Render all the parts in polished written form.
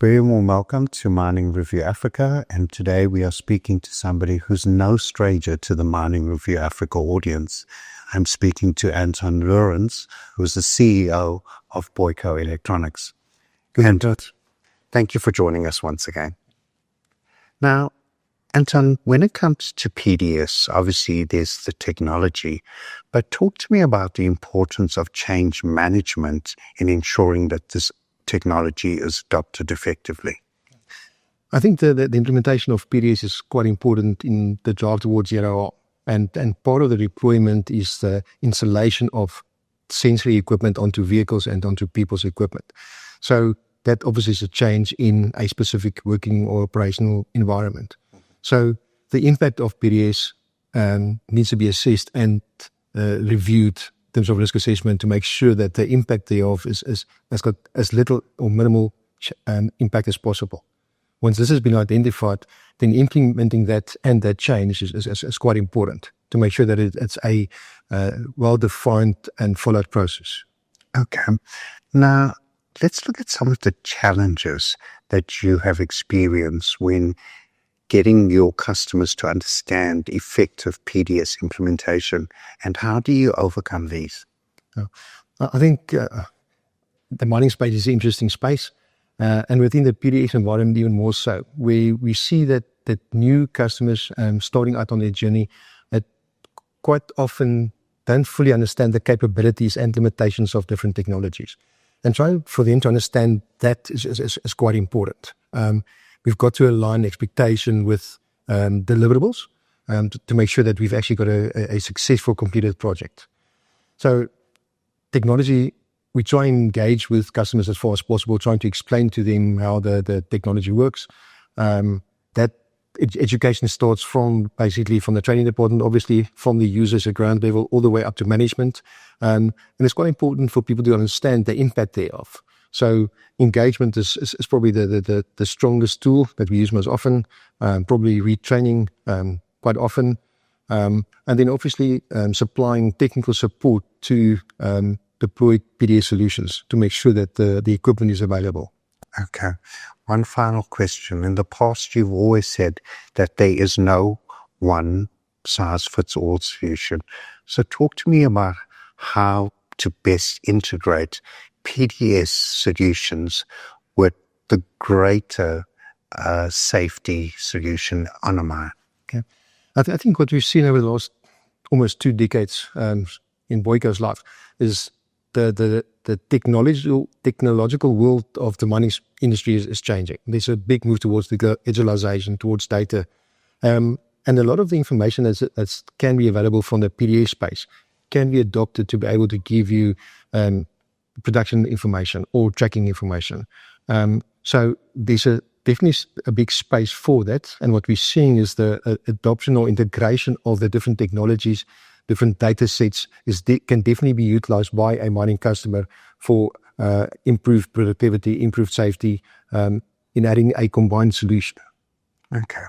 Very warm welcome to Mining Review Africa, and today we are speaking to somebody who's no stranger to the Mining Review Africa audience. I'm speaking to Anton Louren, who's the CEO of Booyco Electronics. Anton, thank you for joining us once again. Now, Anton, when it comes to PDS, obviously there's the technology, but talk to me about the importance of change management in ensuring that this technology is adopted effectively. I think the implementation of PDS is quite important in the drive towards zero, and part of the deployment is the installation of sensory equipment onto vehicles and onto people's equipment. So that obviously is a change in a specific working or operational environment. So the impact of PDS needs to be assessed and reviewed in terms of risk assessment to make sure that the impact thereof has got as little or minimal impact as possible. Once this has been identified, then implementing that and that change is quite important to make sure that it's a well-defined and followed process. Okay. Now, let's look at some of the challenges that you have experienced when getting your customers to understand effective PDS implementation, and how do you overcome these? I think the mining space is an interesting space, and within the PDS environment even more so. We see that new customers starting out on their journey that quite often don't fully understand the capabilities and limitations of different technologies. And trying for them to understand that is quite important. We've got to align expectation with deliverables to make sure that we've actually got a successful completed project. So technology, we try and engage with customers as far as possible, trying to explain to them how the technology works. That education starts from the training department, obviously from the users at ground level all the way up to management. And it's quite important for people to understand the impact thereof. So engagement is probably the strongest tool that we use most often, probably retraining quite often, and then obviously supplying technical support to deploy PDS solutions to make sure that the equipment is available. Okay. One final question. In the past, you've always said that there is no one-size-fits-all solution. So talk to me about how to best integrate PDS solutions with the greater safety solution on a mine. Okay. I think what we've seen over the last almost 2 decades in Booyco's life is the technological world of the mining industry is changing. There's a big move towards the digitalization, towards data. And a lot of the information that can be available from the PDS space can be adopted to be able to give you production information or tracking information. So there's definitely a big space for that. And what we're seeing is the adoption or integration of the different technologies, different data sets can definitely be utilized by a mining customer for improved productivity, improved safety, in adding a combined solution. Okay.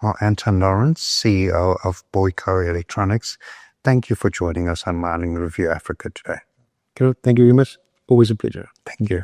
Well, Anton Louren, CEO of Booyco Electronics, thank you for joining us on Mining Review Africa today. Thank you very much. Always a pleasure. Thank you.